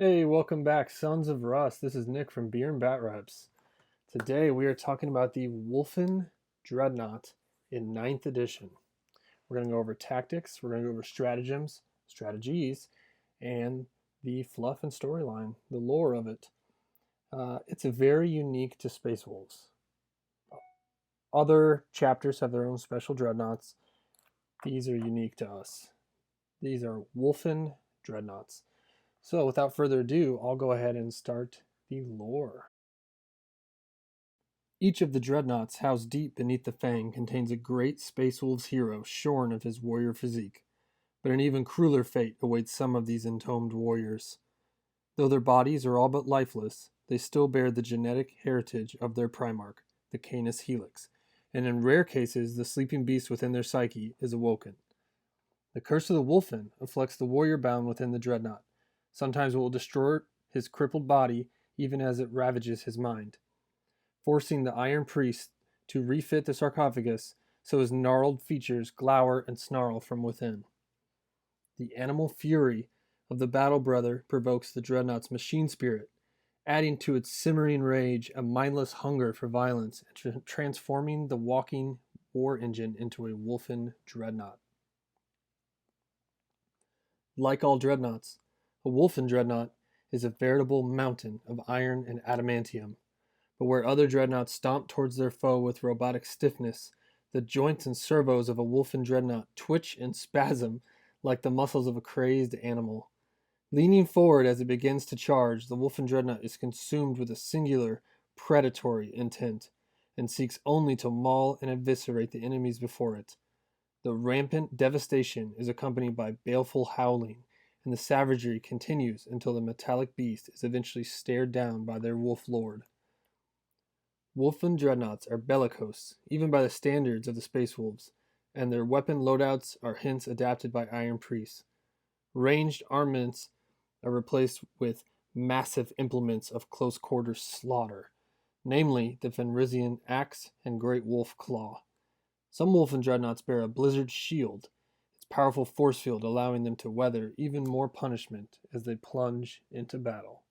Hey, welcome back, Sons of Rust. This is Nick from Beer and Bat Reps. Today we are talking about the Wulfen Dreadnought in 9th edition. We're going to go over tactics, we're going to go over stratagems, strategies, and the fluff and storyline, the lore of it. It's very unique to Space Wolves. Other chapters have their own special dreadnoughts. These are unique to us. These are Wulfen Dreadnoughts. So without further ado, I'll go ahead and start the lore. Each of the dreadnoughts housed deep beneath the fang contains a great Space Wolves hero shorn of his warrior physique, but an even crueler fate awaits some of these entombed warriors. Though their bodies are all but lifeless, they still bear the genetic heritage of their primarch, the Canis Helix, and in rare cases the sleeping beast within their psyche is awoken. The curse of the Wulfen afflicts the warrior bound within the dreadnought. Sometimes it will destroy his crippled body even as it ravages his mind, forcing the Iron Priest to refit the sarcophagus so his gnarled features glower and snarl from within. The animal fury of the Battle Brother provokes the dreadnought's machine spirit, adding to its simmering rage a mindless hunger for violence and transforming the walking war engine into a Wulfen Dreadnought. Like all dreadnoughts, a Wulfen Dreadnought is a veritable mountain of iron and adamantium, but where other dreadnoughts stomp towards their foe with robotic stiffness, the joints and servos of a Wulfen Dreadnought twitch and spasm like the muscles of a crazed animal. Leaning forward as it begins to charge, the Wulfen Dreadnought is consumed with a singular, predatory intent, and seeks only to maul and eviscerate the enemies before it. The rampant devastation is accompanied by baleful howling, and the savagery continues until the metallic beast is eventually stared down by their wolf lord. Wulfen Dreadnoughts are bellicose, even by the standards of the Space Wolves, and their weapon loadouts are hence adapted by Iron Priests. Ranged armaments are replaced with massive implements of close-quarter slaughter, namely the Fenrisian Axe and Great Wolf Claw. Some Wulfen Dreadnoughts bear a Blizzard Shield, its powerful force field allowing them to weather even more punishment as they plunge into battle.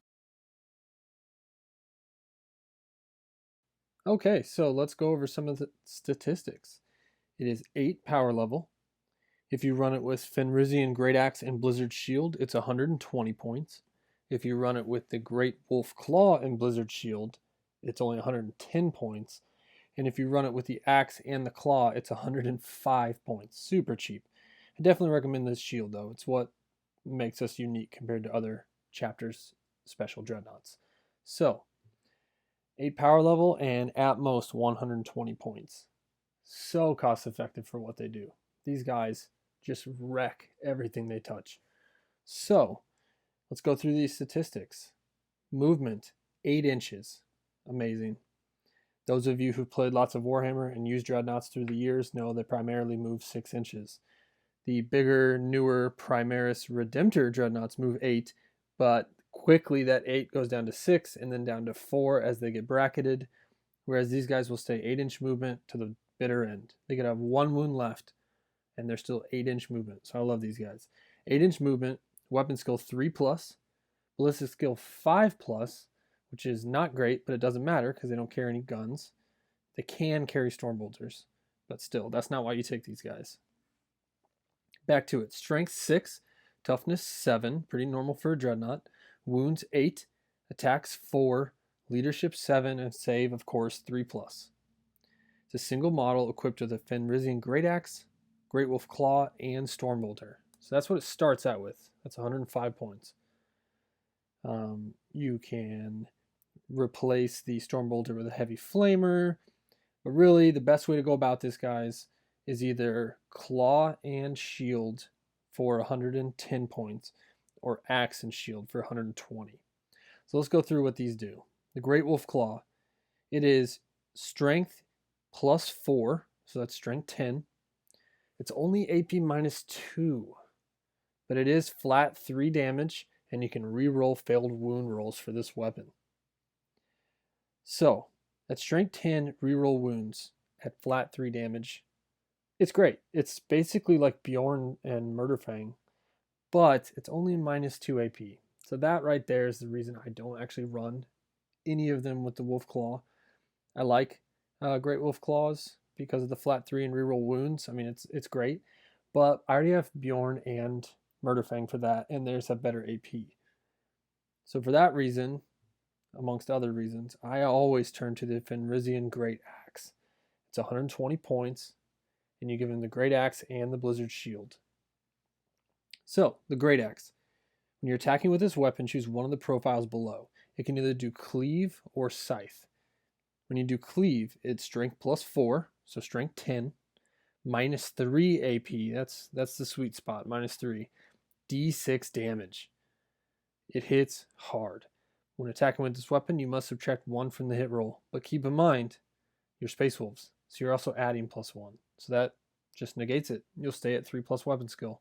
Okay, so let's go over some of the statistics. It is 8 power level. If you run it with Fenrisian Great Axe and Blizzard Shield, it's 120 points. If you run it with the Great Wolf Claw and Blizzard Shield, it's only 110 points. And if you run it with the Axe and the Claw, it's 105 points. Super cheap. I definitely recommend this shield, though. It's what makes us unique compared to other chapters' special dreadnoughts. So, 8 power level and at most 120 points. So cost effective for what they do. These guys just wreck everything they touch. So, let's go through these statistics. Movement, 8 inches. Amazing. Those of you who've played lots of Warhammer and used dreadnoughts through the years know they primarily move 6 inches. The bigger, newer Primaris Redemptor dreadnoughts move 8, but quickly that 8 goes down to 6 and then down to 4 as they get bracketed, whereas these guys will stay 8-inch movement to the bitter end. They could have 1 wound left, and they're still 8-inch movement, so I love these guys. 8-inch movement, weapon skill 3+, ballistic skill 5+, which is not great, but it doesn't matter because they don't carry any guns. They can carry storm bolters, but still, that's not why you take these guys. Back to it. Strength 6, toughness 7, pretty normal for a dreadnought. Wounds 8, attacks 4, leadership 7, and save, of course, 3+. It's a single model equipped with a Fenrisian Great Axe, Great Wolf Claw, and Storm Bolter. So that's what it starts out with. That's 105 points. You can replace the Storm Bolter with a Heavy Flamer, but really the best way to go about this, guys, is either Claw and Shield for 110 points or Axe and Shield for 120. So let's go through what these do. The Great Wolf Claw, it is Strength +4, so that's Strength 10. It's only AP -2, but it is flat 3 damage, and you can re-roll failed wound rolls for this weapon. So, at Strength 10 re-roll wounds at flat 3 damage, it's great. It's basically like Bjorn and Murderfang, but it's only -2 AP. So that right there is the reason I don't actually run any of them with the Wolf Claw. I like Great Wolf Claws because of the flat 3 and reroll wounds. I mean, it's great, but I already have Bjorn and Murderfang for that, and there's a better AP. So for that reason, amongst other reasons, I always turn to the Fenrisian Great Axe. It's 120 points, and you give him the Great Axe and the Blizzard Shield. So, the Great Axe. When you're attacking with this weapon, choose one of the profiles below. It can either do Cleave or Scythe. When you do Cleave, it's Strength plus 4, so Strength 10, minus 3 AP, that's the sweet spot, minus 3, D6 damage. It hits hard. When attacking with this weapon, you must subtract 1 from the hit roll, but keep in mind, you're Space Wolves, so you're also adding plus 1, so that just negates it. You'll stay at 3 plus weapon skill.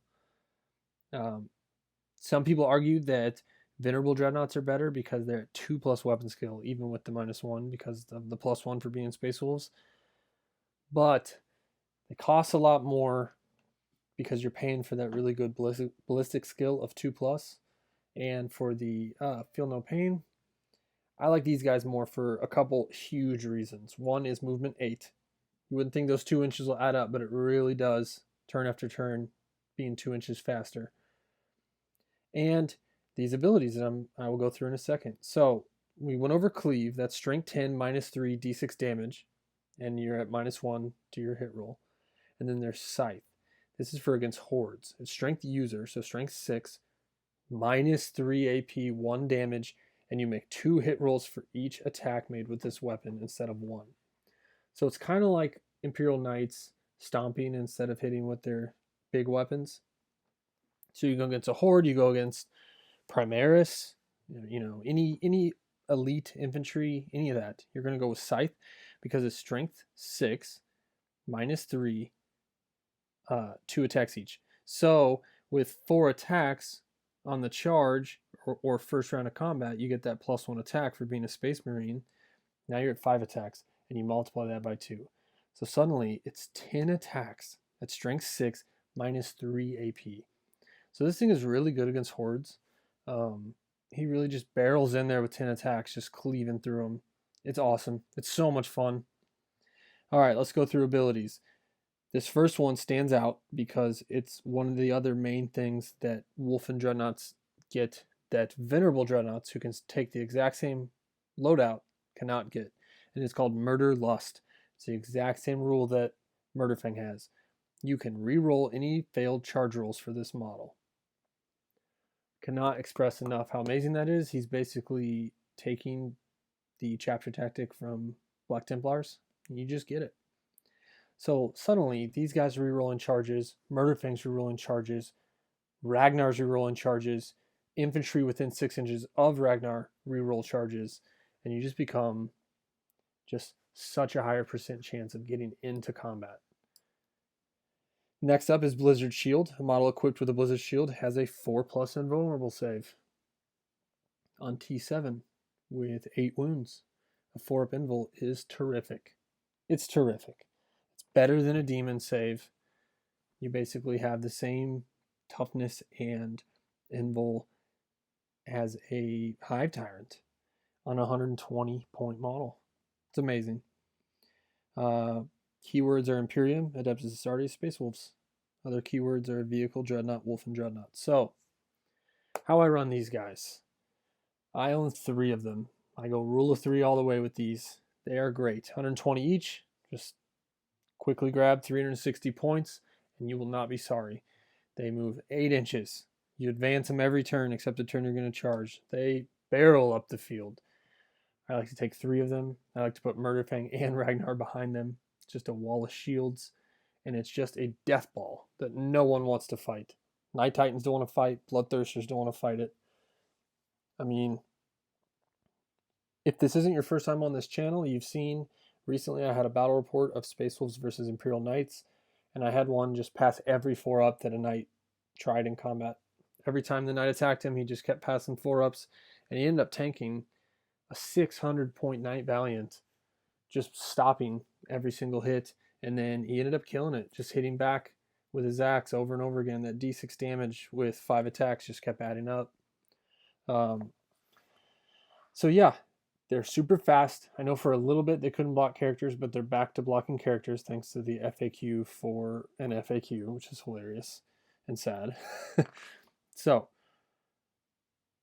Some people argue that Venerable Dreadnoughts are better because they're at 2 plus weapon skill, even with the minus 1 because of the plus 1 for being Space Wolves. But they cost a lot more because you're paying for that really good ballistic skill of 2 plus. And for the Feel No Pain, I like these guys more for a couple huge reasons. One is movement 8. You wouldn't think those 2 inches will add up, but it really does, turn after turn, being 2 inches faster. And these abilities that I will go through in a second. So we went over Cleave, that's Strength 10, minus 3, d6 damage, and you're at minus 1 to your hit roll. And then there's Scythe. This is for against hordes. It's Strength User, so Strength 6, minus 3 AP, 1 damage, and you make 2 hit rolls for each attack made with this weapon instead of 1. So it's kind of like Imperial Knights stomping instead of hitting with their big weapons. So you go against a horde, you go against Primaris, any elite infantry, any of that. You're going to go with Scythe because it's Strength 6, minus 3, 2 attacks each. So with 4 attacks on the charge or first round of combat, you get that plus 1 attack for being a Space Marine. Now you're at 5 attacks, and you multiply that by 2. So suddenly it's 10 attacks at Strength 6, minus 3 AP. So this thing is really good against hordes. He really just barrels in there with 10 attacks, just cleaving through them. It's awesome. It's so much fun. All right, let's go through abilities. This first one stands out because it's one of the other main things that Wulfen Dreadnoughts get that Venerable Dreadnoughts, who can take the exact same loadout, cannot get. And it's called Murder Lust. It's the exact same rule that Murderfang has. You can re-roll any failed charge rolls for this model. Cannot express enough how amazing that is. He's basically taking the chapter tactic from Black Templars, and you just get it. So suddenly, these guys are re-rolling charges, Murderfang's re-rolling charges, Ragnar's re-rolling charges, infantry within 6 inches of Ragnar re-roll charges, and you just become just such a higher % chance of getting into combat. Next up is Blizzard Shield. A model equipped with a Blizzard Shield has a 4+ invulnerable save on T7 with 8 wounds. A 4-up invul is terrific. It's terrific. It's better than a demon save. You basically have the same toughness and invul as a Hive Tyrant on a 120-point model. It's amazing. Keywords are Imperium, Adeptus Astartes, Space Wolves. Other keywords are Vehicle, Dreadnought, Wulfen Dreadnought. So, how I run these guys. I own 3 of them. I go rule of 3 all the way with these. They are great. 120 each. Just quickly grab 360 points, and you will not be sorry. They move 8 inches. You advance them every turn except the turn you're going to charge. They barrel up the field. I like to take 3 of them. I like to put Murderfang and Ragnar behind them. It's just a wall of shields, and it's just a death ball that no one wants to fight. Night Titans don't want to fight. Bloodthirsters don't want to fight it. I mean, if this isn't your first time on this channel, you've seen recently I had a battle report of Space Wolves versus Imperial Knights, and I had one just pass every 4-up that a Knight tried in combat. Every time the Knight attacked him, he just kept passing 4-ups, and he ended up tanking a 600-point Knight Valiant, just stopping every single hit, and then he ended up killing it, just hitting back with his axe over and over again. That D6 damage with 5 attacks just kept adding up. So yeah, they're super fast. I know for a little bit they couldn't block characters, but they're back to blocking characters thanks to the FAQ for an FAQ, which is hilarious and sad. So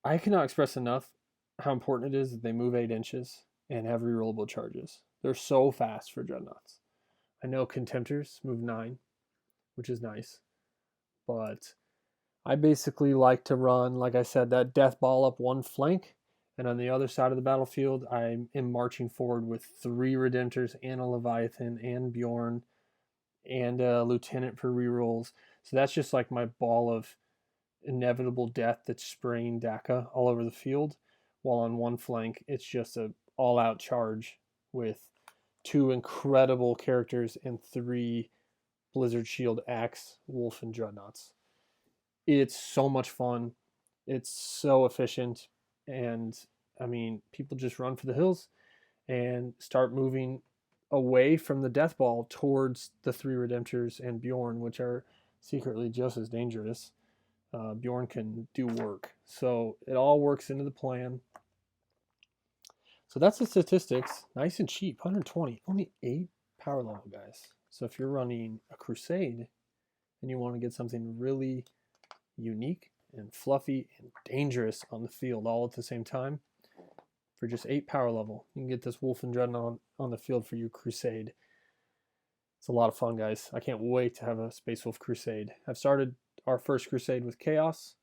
I cannot express enough how important it is that they move 8 inches and have rerollable charges. They're so fast for Dreadnoughts. I know Contemptors move 9, which is nice, but I basically like to run, like I said, that death ball up one flank, and on the other side of the battlefield, I am marching forward with 3 Redemptors and a Leviathan and Bjorn and a Lieutenant for rerolls. So that's just like my ball of inevitable death that's spraying DACA all over the field, while on one flank, it's just a all-out charge with 2 incredible characters and 3 Blizzard Shield Axe Wulfen Dreadnoughts. It's so much fun. It's so efficient. And I mean, people just run for the hills and start moving away from the death ball towards the 3 Redemptors and Bjorn, which are secretly just as dangerous. Bjorn can do work. So it all works into the plan. So that's the statistics. Nice and cheap, 120. Only 8 power level, guys. So if you're running a Crusade and you want to get something really unique and fluffy and dangerous on the field all at the same time, for just 8 power level, you can get this Wulfen Dreadnought on the field for your Crusade. It's a lot of fun, guys. I can't wait to have a Space Wolf Crusade. I've started our first Crusade with Chaos,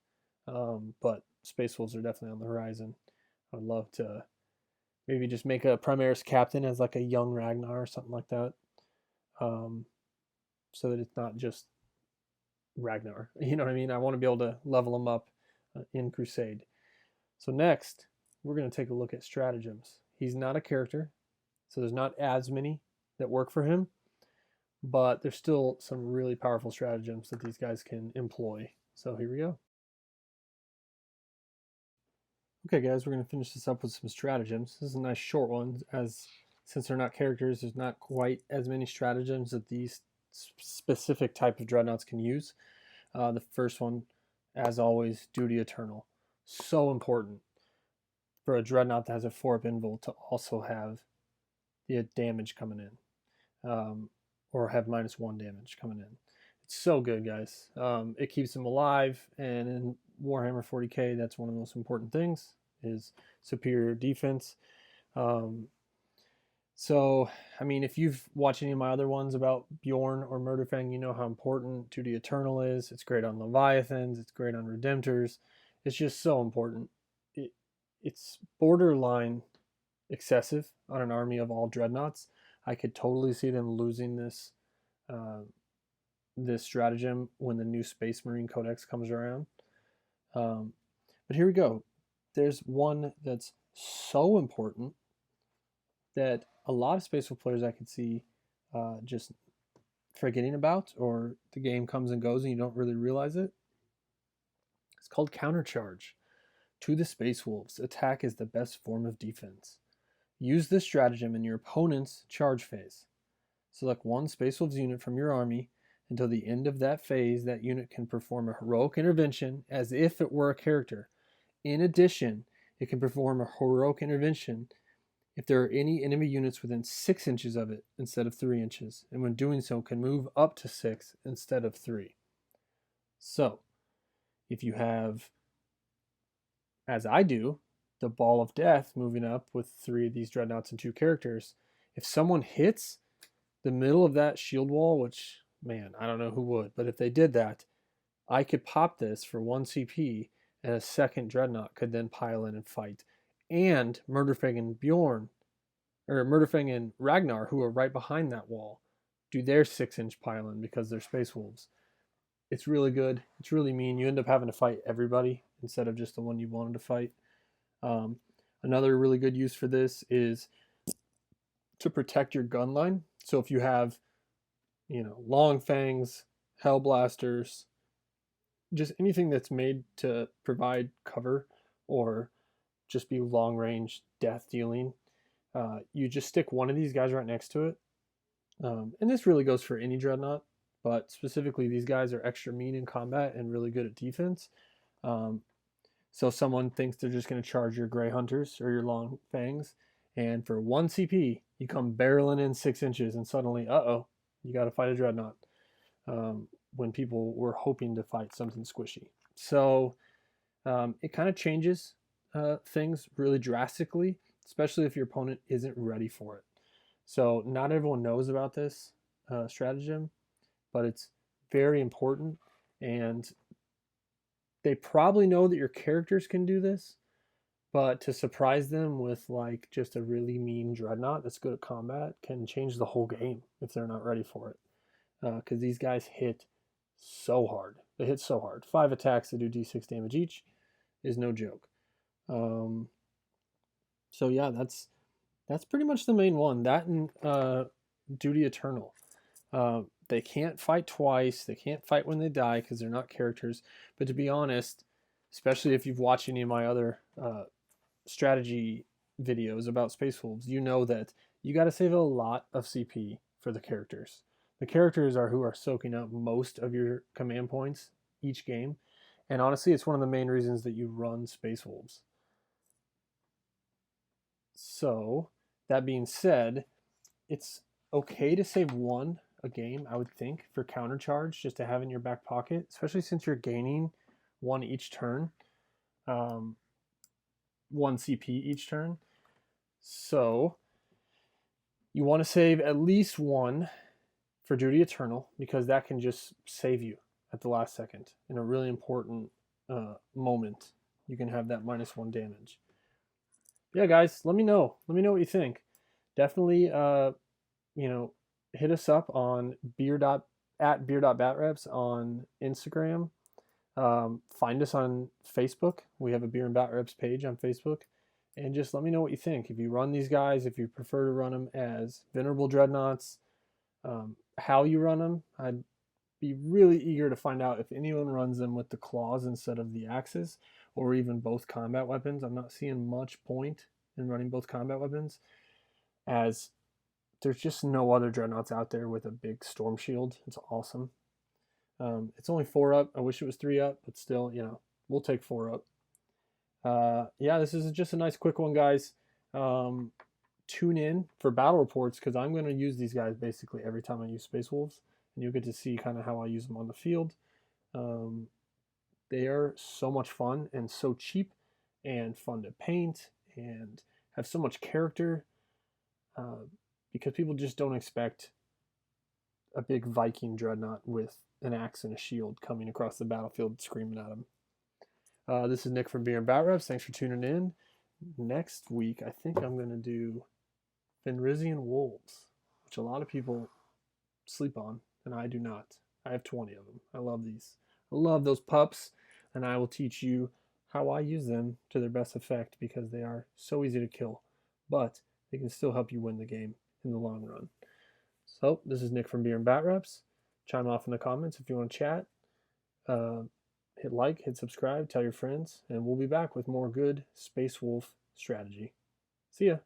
but Space Wolves are definitely on the horizon. I would love to maybe just make a Primaris captain as like a young Ragnar or something like that, so that it's not just Ragnar. You know what I mean? I want to be able to level him up in Crusade. So next, we're going to take a look at stratagems. He's not a character, so there's not as many that work for him, but there's still some really powerful stratagems that these guys can employ. So here we go. Okay, guys, we're going to finish this up with some stratagems. This is a nice short one, as since they're not characters, there's not quite as many stratagems that these specific type of dreadnoughts can use. The first one, as always, Duty Eternal. So important for a dreadnought that has a 4-up invul to also have the damage coming in, or have -1 damage coming in. It's so good, guys. It keeps them alive, and in Warhammer 40k, that's one of the most important things, is superior defense. So, I mean, if you've watched any of my other ones about Bjorn or Murderfang, you know how important Duty Eternal is. It's great on Leviathans. It's great on Redemptors. It's just so important. It's borderline excessive on an army of all Dreadnoughts. I could totally see them losing this this stratagem when the new Space Marine Codex comes around. But here we go. There's one that's so important that a lot of Space Wolf players I could see just forgetting about, or the game comes and goes and you don't really realize it. It's called Countercharge. To the Space Wolves, attack is the best form of defense. Use this stratagem in your opponent's charge phase. Select one Space Wolves unit from your army. Until the end of that phase, that unit can perform a heroic intervention as if it were a character. In addition, it can perform a heroic intervention if there are any enemy units within 6 inches of it instead of 3 inches, and when doing so can move up to 6 instead of 3. So, if you have, as I do, the Ball of Death moving up with 3 of these Dreadnoughts and 2 characters, if someone hits the middle of that shield wall, which, man, I don't know who would, but if they did that, I could pop this for 1 CP, and a second Dreadnought could then pile in and fight. And Murderfang and Bjorn, or Murderfang and Ragnar, who are right behind that wall, do their 6-inch pile in because they're Space Wolves. It's really good. It's really mean. You end up having to fight everybody instead of just the one you wanted to fight. Another really good use for this is to protect your gun line. So if you have, long fangs, hellblasters, just anything that's made to provide cover or just be long range death dealing, you just stick one of these guys right next to it. And this really goes for any Dreadnought, but specifically these guys are extra mean in combat and really good at defense. So someone thinks they're just going to charge your Grey Hunters or your Long Fangs, and for 1 CP, you come barreling in 6 inches, and suddenly, uh-oh, you got to fight a Dreadnought, when people were hoping to fight something squishy. So it kind of changes things really drastically, especially if your opponent isn't ready for it. So not everyone knows about this stratagem, but it's very important, and they probably know that your characters can do this, but to surprise them with like just a really mean Dreadnought that's good at combat can change the whole game if they're not ready for it. Because these guys hit so hard. They hit so hard. 5 attacks that do d6 damage each is no joke. So yeah, that's pretty much the main one. That and Duty Eternal. They can't fight twice. They can't fight when they die because they're not characters. But to be honest, especially if you've watched any of my other strategy videos about Space Wolves, you know that you got to save a lot of CP for the characters. The characters are who are soaking up most of your command points each game. And honestly, it's one of the main reasons that you run Space Wolves. So, that being said, it's okay to save 1 a game, I would think, for counter charge, just to have in your back pocket, especially since you're gaining 1 each turn, 1 CP each turn. So you want to save at least 1 for Duty Eternal, because that can just save you at the last second in a really important moment. You can have that -1 damage. Yeah, guys, let me know. Let me know what you think. Definitely, hit us up on beer.batreps on Instagram. Find us on Facebook. We have a Beer and Bat Reps page on Facebook. And just let me know what you think. If you run these guys, if you prefer to run them as Venerable Dreadnoughts, how you run them. I'd be really eager to find out if anyone runs them with the claws instead of the axes, or even both combat weapons. I'm not seeing much point in running both combat weapons, as there's just no other Dreadnoughts out there with a big storm shield. It's awesome. It's only 4 up. I wish it was 3 up, but still, we'll take 4 up. Yeah, this is just a nice quick one, guys. Tune in for battle reports, because I'm going to use these guys basically every time I use Space Wolves, and you'll get to see kind of how I use them on the field. They are so much fun and so cheap and fun to paint and have so much character, because people just don't expect a big Viking Dreadnought with an axe and a shield coming across the battlefield screaming at them. This is Nick from Beer and Bat Reps. Thanks for tuning in. Next week, I think I'm going to do Fenrisian Wolves, which a lot of people sleep on, and I do not. I have 20 of them. I love these. I love those pups, and I will teach you how I use them to their best effect, because they are so easy to kill, but they can still help you win the game in the long run. So, this is Nick from Beer and Bat Reps. Chime off in the comments if you want to chat. Hit like, hit subscribe, tell your friends, and we'll be back with more good Space Wolf strategy. See ya.